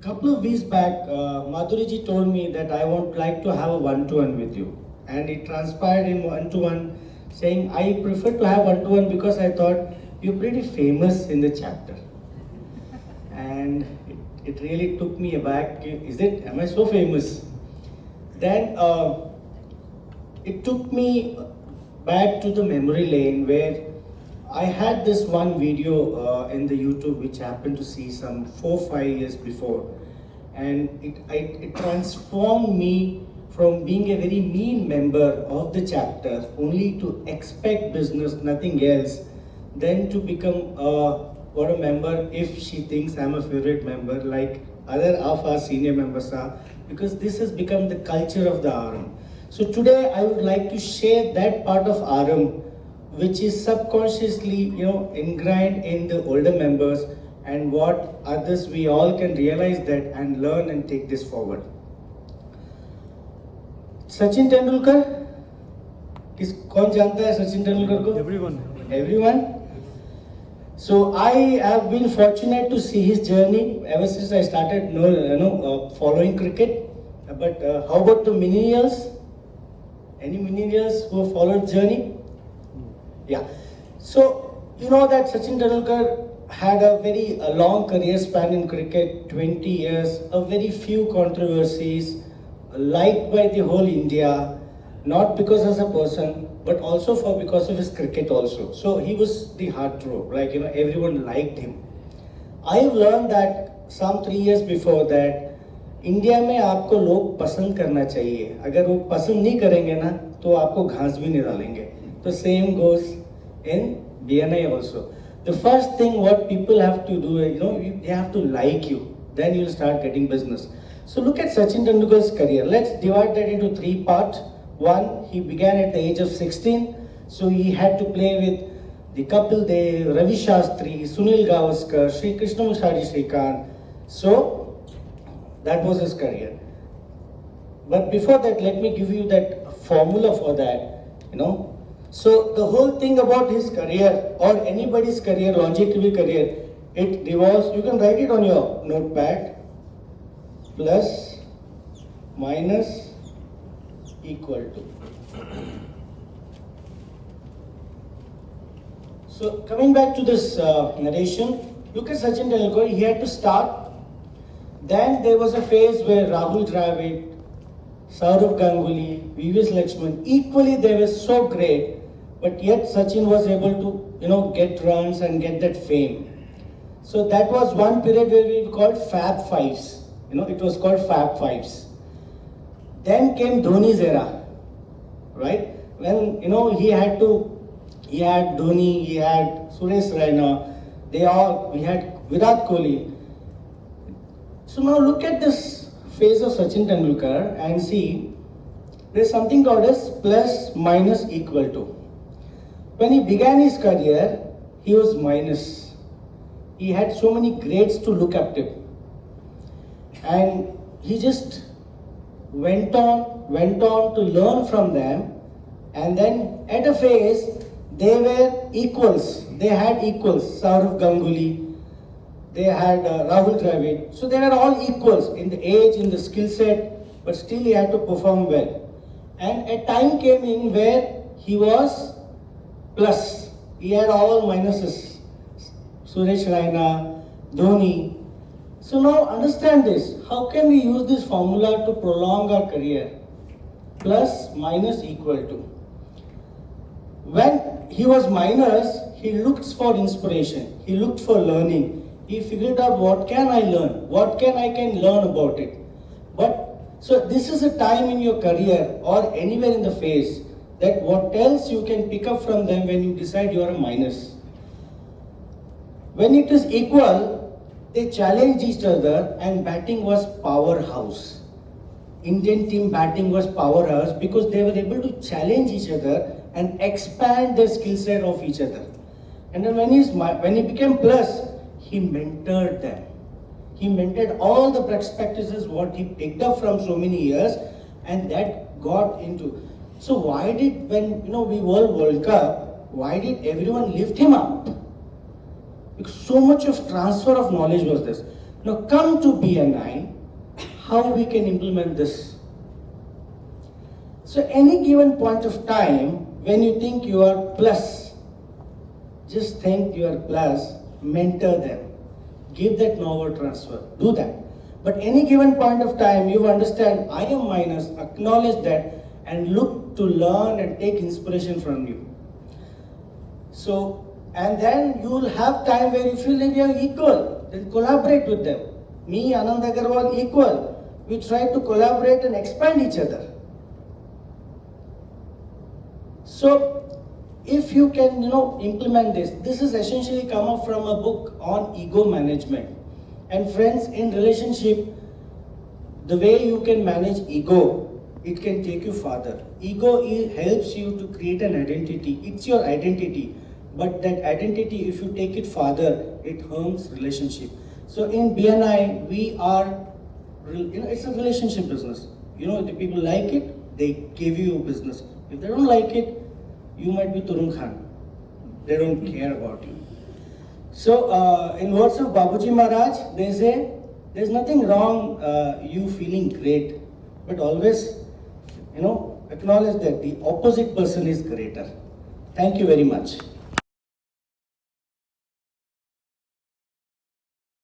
Couple of weeks back, Madhuriji told me that I would like to have a one-to-one with you. And it transpired in one-to-one saying, I prefer to have one-to-one because I thought you're pretty famous in the chapter. And it really took me aback. Am I so famous? Then it took me back to the memory lane where I had this one video in the YouTube which I happened to see some 4-5 years before, and it transformed me from being a very mean member of the chapter, only to expect business, nothing else, then to become what a member if she thinks I'm a favorite member, like other of our senior members are, because this has become the culture of the RM. So today I would like to share that part of RM which is subconsciously, ingrained in the older members, and what others we all can realize that and learn and take this forward. Sachin Tendulkar, कौन जानता है Sachin Tendulkar को? Everyone. So I have been fortunate to see his journey ever since I started, following cricket. But how about the millennials? Any millennials who have followed journey? Yeah. So, you know that Sachin Tendulkar had a very long career span in cricket, 20 years, a very few controversies, liked by the whole India, not because as a person, but also because of his cricket also. So he was the heartthrob, everyone liked him. I've learned that some 3 years before that, India में आपको लोग पसंद करना चाहिए. अगर वो पसंद नहीं करेंगे ना, तो आपको घास भी नहीं डालेंगे. The same goes in BNI also. The first thing what people have to do, they have to like you. Then you'll start getting business. So look at Sachin Tendulkar's career. Let's divide that into 3 parts. One, he began at the age of 16. So he had to play with the Kapil Dev, Ravi Shastri, Sunil Gavaskar, Sri Krishnamurti Shrikant. So that was his career. But before that, let me give you that formula for that, So the whole thing about his career or anybody's career, longevity career, it revolves, you can write it on your notepad, plus, minus, equal to. So coming back to this narration, look at Sachin Tendulkar, he had to start. Then there was a phase where Rahul Dravid, Saurav Ganguly, VVS Lakshman, equally they were so great, but yet Sachin was able to, get runs and get that fame. So that was one period where we called Fab Fives. It was called Fab Fives. Then came Dhoni's era, right? When, he had Dhoni, he had Suresh Raina, we had Virat Kohli. So now look at this phase of Sachin Tendulkar and see, there's something called as plus, minus, equal to. When he began his career, he was minus. He had so many grades to look up to. And he just went on to learn from them. And then at a phase, they were equals. They had equals. Saurav Ganguly, they had Rahul Dravid. So they were all equals in the age, in the skill set, but still he had to perform well. And a time came in where he was plus. He had all minuses. Suresh Raina, Dhoni. So now understand this. How can we use this formula to prolong our career? Plus, minus, equal to. When he was minus, he looked for inspiration. He looked for learning. He figured out what can I learn? What can I learn about it? So this is a time in your career or anywhere in the phase that what else you can pick up from them when you decide you are a minus. When it is equal, they challenged each other and batting was powerhouse. Indian team batting was powerhouse because they were able to challenge each other and expand the skill set of each other. And then when he became plus, he mentored them. He mentored all the best practices what he picked up from so many years, and that got into. So why did, when we won World Cup, why did everyone lift him up? Because so much of transfer of knowledge was this. Now come to BNI, how we can implement this. So any given point of time, when you think you are plus, just think you are plus, mentor them. Give that knowledge transfer, do that. But any given point of time, you understand I am minus, acknowledge that and look to learn and take inspiration from you. So, and then you will have time where you feel like you are equal, then collaborate with them. Me, Anand Agarwal, equal. We try to collaborate and expand each other. So, if you can, implement this, this is essentially come up from a book on ego management. And friends, in relationship, the way you can manage ego, it can take you farther. Ego helps you to create an identity. It's your identity. But that identity, if you take it farther, it harms relationship. So in BNI, we are, it's a relationship business. The people like it, they give you business. If they don't like it, you might be Turun Khan. They don't care about you. So in words of Babuji Maharaj, they say, there's nothing wrong you feeling great, but always, acknowledge that the opposite person is greater. Thank you very much.